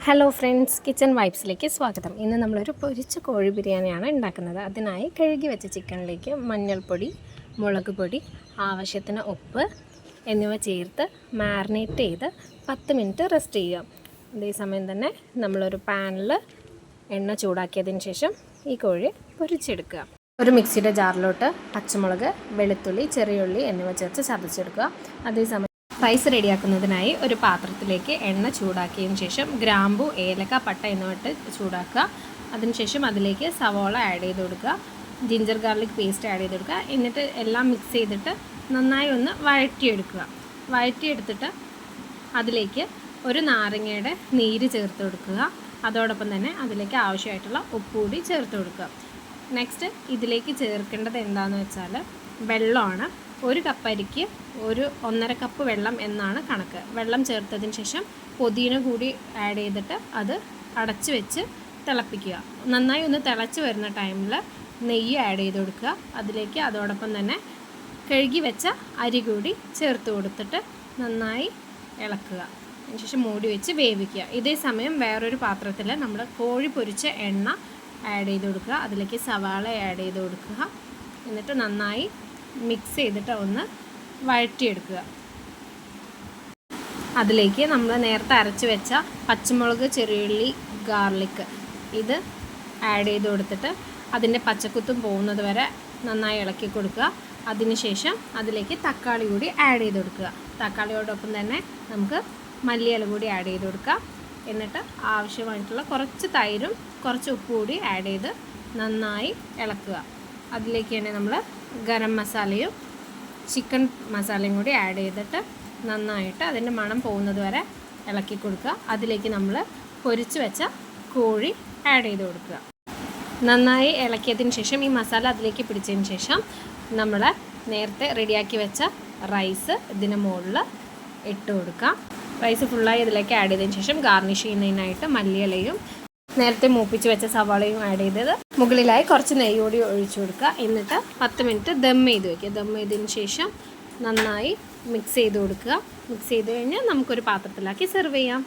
Hello friends, kitchen വൈബ്സിലേക്ക് സ്വാഗതം. ഇന്ന് നമ്മളൊരു പൊരിച്ച കോഴി ബിരിയാണിയാണ് ഉണ്ടാക്കുന്നത്. അതിനായി കഴുകി വെച്ച ചിക്കനിലേക്ക് മഞ്ഞൾപ്പൊടി, മുളക് പൊടി, ആവശ്യത്തിന് ഉപ്പ് എന്നിവ ചേർത്ത് മാരിനേറ്റ് ചെയ്ത് 10 മിനിറ്റ് റെസ്റ്റ് ചെയ്യുക. അതേസമയം തന്നെ നമ്മളൊരു പാനിൽ എണ്ണ ചൂടാക്കിയതിന് ശേഷം ഈ കോഴി പൊരിച്ചെടുക്കുക. ഒരു മിക്സിയുടെ ജാറിലോട്ട് പച്ചമുളക്, വെളുത്തുള്ളി, ചെറിയുള്ളി എന്നിവ ചേർത്ത് ചതച്ചെടുക്കുക. അതേസമയം റൈസ് റെഡിയാക്കുന്നതിനായി ഒരു പാത്രത്തിലേക്ക് എണ്ണ ചൂടാക്കിയതിന് ശേഷം ഗ്രാമ്പു, ഏലക്ക, പട്ട എന്നിവ ഇട്ട് ചൂടാക്കുക. അതിനുശേഷം അതിലേക്ക് സവോള ആഡ് ചെയ്ത് കൊടുക്കുക, ജിഞ്ചർ ഗാർലിക് പേസ്റ്റ് ആഡ് ചെയ്ത് കൊടുക്കുക. എന്നിട്ട് എല്ലാം മിക്സ് ചെയ്തിട്ട് നന്നായി ഒന്ന് വഴറ്റിയെടുത്തിട്ട് അതിലേക്ക് ഒരു നാരങ്ങയുടെ നീര് ചേർത്ത് കൊടുക്കുക. അതോടൊപ്പം തന്നെ അതിലേക്ക് ആവശ്യമായിട്ടുള്ള ഉപ്പ് കൂടി ചേർത്ത് കൊടുക്കുക. നെക്സ്റ്റ് ഇതിലേക്ക് ചേർക്കേണ്ടത് എന്താണെന്ന് വെച്ചാൽ വെള്ളമാണ്. ഒരു കപ്പ് അരിക്ക് 1.5 കപ്പ് വെള്ളം എന്നാണ് കണക്ക്. വെള്ളം ചേർത്തതിന് ശേഷം പുതിന കൂടി ആഡ് ചെയ്തിട്ട് അത് അടച്ച് വെച്ച് തിളപ്പിക്കുക. നന്നായി ഒന്ന് തിളച്ച് വരുന്ന ടൈമിൽ നെയ്യ് ആഡ് ചെയ്ത് കൊടുക്കുക. അതിലേക്ക് അതോടൊപ്പം തന്നെ കഴുകി വെച്ച അരി കൂടി ചേർത്ത് കൊടുത്തിട്ട് നന്നായി ഇളക്കുക. അതിനുശേഷം മൂടി വെച്ച് വേവിക്കുക. ഇതേ സമയം വേറൊരു പാത്രത്തിൽ നമ്മൾ കോഴി പൊരിച്ച എണ്ണ ആഡ് ചെയ്ത് കൊടുക്കുക. അതിലേക്ക് സവാള ആഡ് ചെയ്ത് കൊടുക്കുക. എന്നിട്ട് നന്നായി മിക്സ് ചെയ്തിട്ട് ഒന്ന് വഴറ്റിയെടുക്കുക. അതിലേക്ക് നമ്മൾ നേരത്തെ അരച്ച് വെച്ച പച്ചമുളക്, ചെറിയുള്ളി, ഗാർലിക്ക് ഇത് ആഡ് ചെയ്ത് കൊടുത്തിട്ട് അതിൻ്റെ പച്ചക്കുത്തും പോകുന്നത് വരെ നന്നായി ഇളക്കി കൊടുക്കുക. അതിനുശേഷം അതിലേക്ക് തക്കാളി കൂടി ആഡ് ചെയ്ത് കൊടുക്കുക. തക്കാളിയോടൊപ്പം തന്നെ നമുക്ക് മല്ലിയില കൂടി ആഡ് ചെയ്ത് കൊടുക്കുക. എന്നിട്ട് ആവശ്യമായിട്ടുള്ള കുറച്ച് തൈരും കുറച്ച് ഉപ്പ് കൂടി ആഡ് ചെയ്ത് നന്നായി ഇളക്കുക. അതിലേക്ക് തന്നെ നമ്മൾ ഗരം മസാലയും ചിക്കൻ മസാലയും കൂടി ആഡ് ചെയ്തിട്ട് നന്നായിട്ട് അതിൻ്റെ മണം പോകുന്നത് വരെ ഇളക്കി കൊടുക്കുക. അതിലേക്ക് നമ്മൾ പൊരിച്ച് വെച്ച കോഴി ആഡ് ചെയ്ത് കൊടുക്കുക. നന്നായി ഇളക്കിയതിന് ശേഷം ഈ മസാല അതിലേക്ക് പിടിച്ചതിന് ശേഷം നമ്മൾ നേരത്തെ റെഡിയാക്കി വെച്ച റൈസ് ഇതിന് മുകളിൽ ഇട്ട് കൊടുക്കുക. റൈസ് ഫുള്ളായി ഇതിലേക്ക് ആഡ് ചെയ്തതിന് ശേഷം ഗാർണിഷ് ചെയ്യുന്നതിനായിട്ട് മല്ലിയിലയും നേരത്തെ മൂപ്പിച്ച് വെച്ച സവാളയും ആഡ് ചെയ്തത് മുകളിലായി കുറച്ച് നെയ്യ് കൂടി ഒഴിച്ചു കൊടുക്കുക. എന്നിട്ട് 10 മിനിറ്റ് ദം ചെയ്ത് വയ്ക്കുക. ദം ചെയ്തതിന് ശേഷം നന്നായി മിക്സ് ചെയ്ത് കൊടുക്കുക. മിക്സ് ചെയ്ത് കഴിഞ്ഞാൽ നമുക്കൊരു പാത്രത്തിലാക്കി സെർവ് ചെയ്യാം.